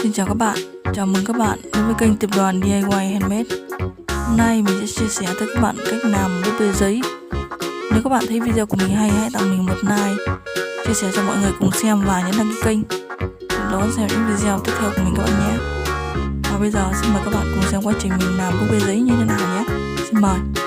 Xin chào các bạn, chào mừng các bạn đến với kênh Tiệp Đoàn DIY Handmade. Hôm nay mình sẽ chia sẻ tới các bạn cách làm búp bê giấy. Nếu các bạn thấy video của mình hay, hãy tặng mình một like, chia sẻ cho mọi người cùng xem và nhấn đăng ký kênh để đón xem những video tiếp theo của mình các bạn nhé. Và bây giờ xin mời các bạn cùng xem quá trình mình làm búp bê giấy như thế nào nhé. Xin mời.